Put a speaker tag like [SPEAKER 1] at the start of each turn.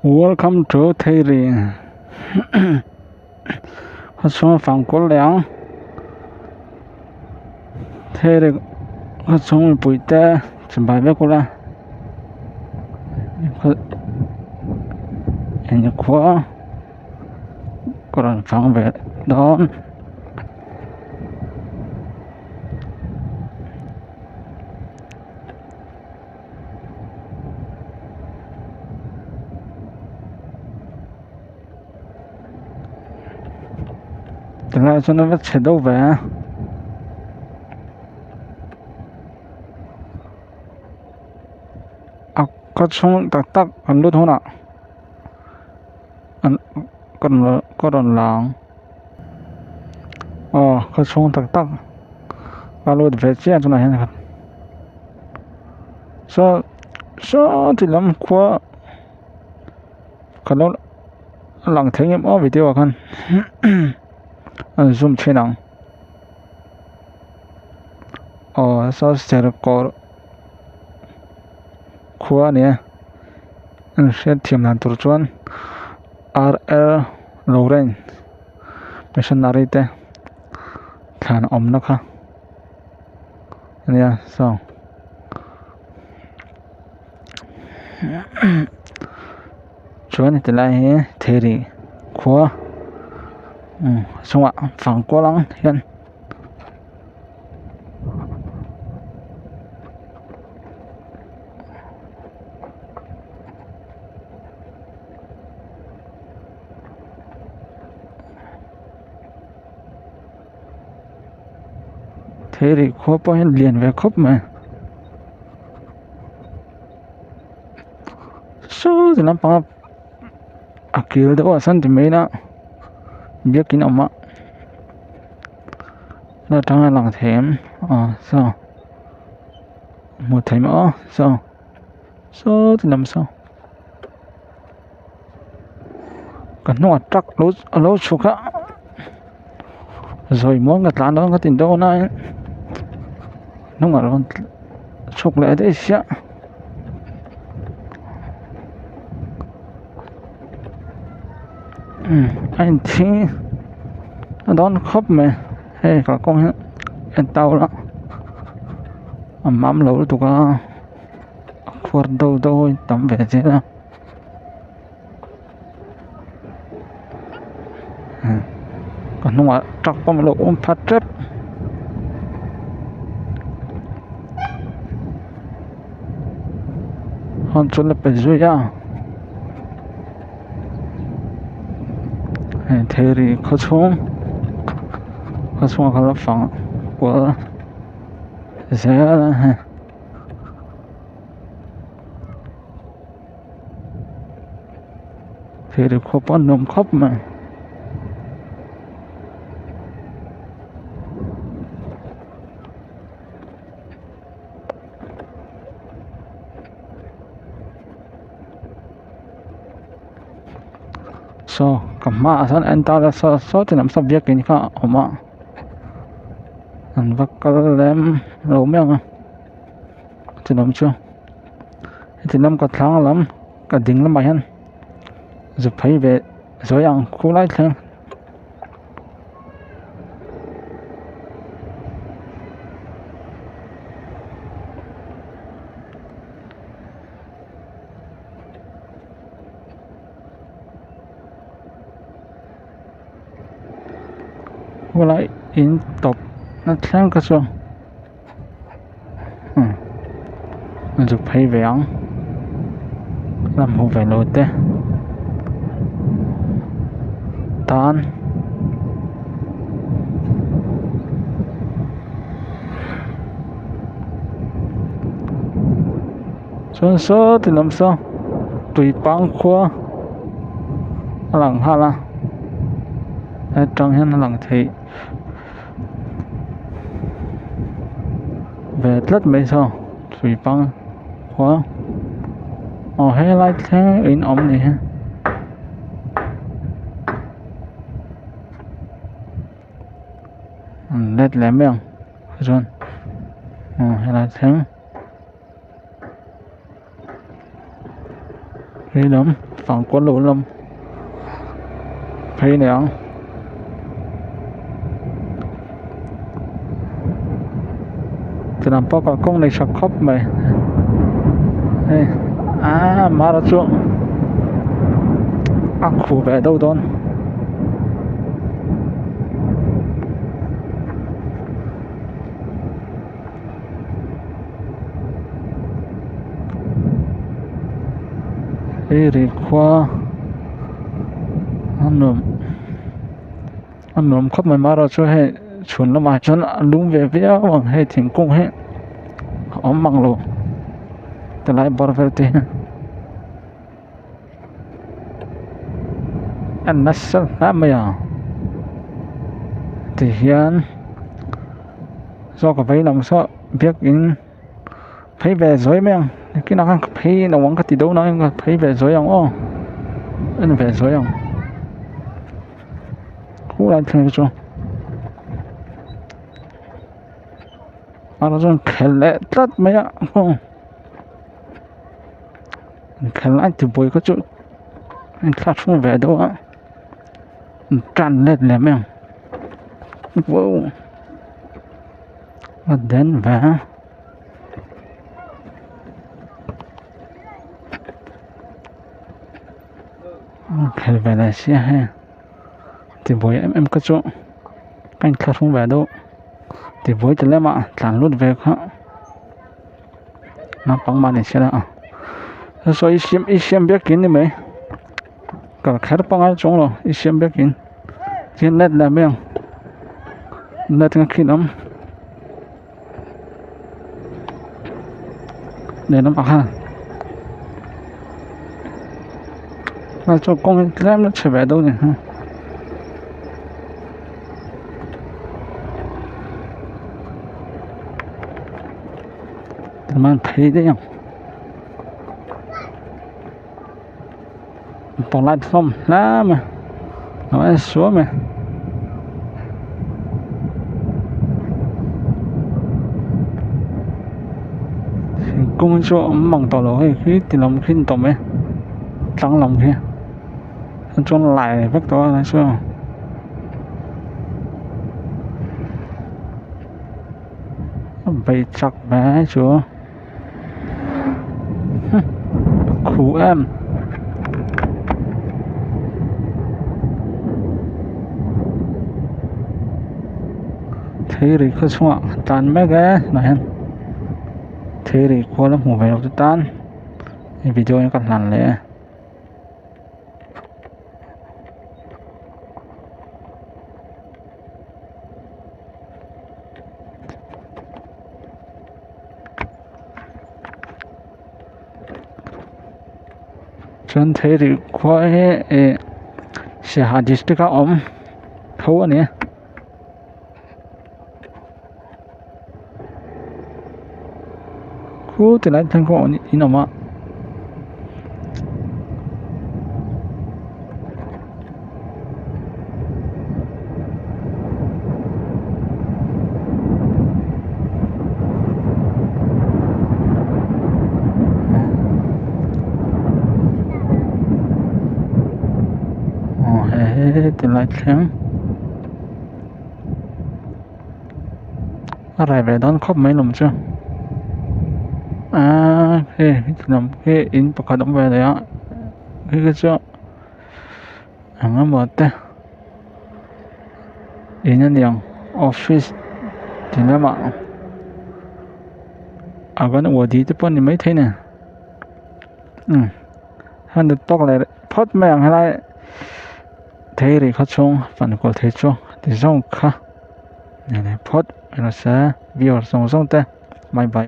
[SPEAKER 1] Welcome to Thailand. เขาชงฝั่งกุหลาบเทเรเขาชงปุ๋ยแต่สบายไปกุหลาบเขาเห็นขวาก็รันฟังแบบดอนแต่ละส่วนนั้นเฉดเอาไว้ก็ชงตักอันรู้ทุนอ่ะอันก็โดนล้างอ๋อก็ชงตักก็รู้เวทีอันตัวไหนนะครับที่ลำขวากันแล้วหลังเทียมอ้อวิดีโอกันอันซูมเช่นนั้นอ๋อเสียร์กอร์ขวาเนี่ยอันเสียทีมนั้นตัวจวน R.L. Lauren ไม่ใช่นารีเต้ขานอมนะคะเนี่ยชวนแต่ละเทรีขวาสงะฝั่งกวางเห็นเทรีขวาพอเห็นเลียนไว้ครบไหมจะนำปังอักเกลเดว่าสันติเมนะเบียกินออกมาแล้วทางหลังเทมหมดเทมจะนำกันนวดจักรู้ชุกะrồi muốn cái tán đó có tiền đâu này nó mà nó chụp lại đấy chứ anh thì nó đón khóc mày hay cả con anh tao đó mắm lẩu tụi con khuôn đâu tắm về thế đó còn nó mà trọc qua một lỗ phát trếp hòn chút là phải rồi ra thế thì khó xuống khó phòng của sẽ là thế thì khó bón nồng khóc mà cầm mã san anh ta là thì làm sao việc cái khác ở mã anh vắt cái lem lâu miếng thì làm chưa thì làm cái tháng lắm cái đỉnh lắm mày hắn rồi phải về rồi ăn khu lại thêm lại in tập nó sang cái số nó giúp hay về ăn làm hồ về lột đấy tan số thì làm sao tùy băng khoa lằng ha la trong hiện lằng thì về rất mấy sao tùy băng khoa hay lại thế in ống này ha lết lém miệng rồi hay là thế cái lắm phẳng quân lũ lắm thấy nè thì làm bao cả công này sắp khóc mày hey. Mà ra chuộng khu về đâu đó thì qua anh nôm khóc mà ra cho hay chuẩn là mà cho nó đúng về phía bằng hay thành công hết ống bằng luôn từ lại bỏ về thì anh nó sẽ làm mày à thì hiện do có phải làm sao biết in phải về rồi mấy anh cái nào phải nó quăng cái tí đâu nói phải về rồi không ô anh về rồi không cú lại thôi cho nó좀 켈레 tất mấy ạ không 켈레 thì bồi có chỗ anh thoát không về đâu ạ tràn lên là mấy ạ wow và đến về kel về là xe ha thì bồi em có chỗ anh thoát không về đâu thì với từ mà chẳng luôn về hả nó bằng mà này sẽ là so ít xem biết kín đi mấy cả khá bằng ai trong rồi ít xem biết kín trên net là mấy net ngay khi lắm để nó mặc ha mà cho con em nó trở về đâu nhỉ ha mà thấy đấy không bỏ lại không lá mà nó xuống mà công cho mỏng tỏ lỗi khi thì lòng khi tỏ mấy trắng lòng kia cho lại vắt to là sao vậy chắc bé chưa khủ em thế thì cứ xuống tan mấy cái này thế thì qua lớp ngủ về đầu tan video nó còn lằn lẽ chân thế thì qua sẽ hạ district các ông thấu anh nhé cú thì lại thành công như nào mà thì lại tháng lại về đón khóc mấy lần chưa cái làm cái in bạc hoạt động về đấy ạ cái chỗ hàng một thế in nhân dạng office thì nó mà cái nó ở đi tới bên này mấy thế nè hắn được tóc lại phốt mèng hay lại thế thì khó chung phần của thế chung thì rong khá này phốt nó sẽ video xong xong thế bye bye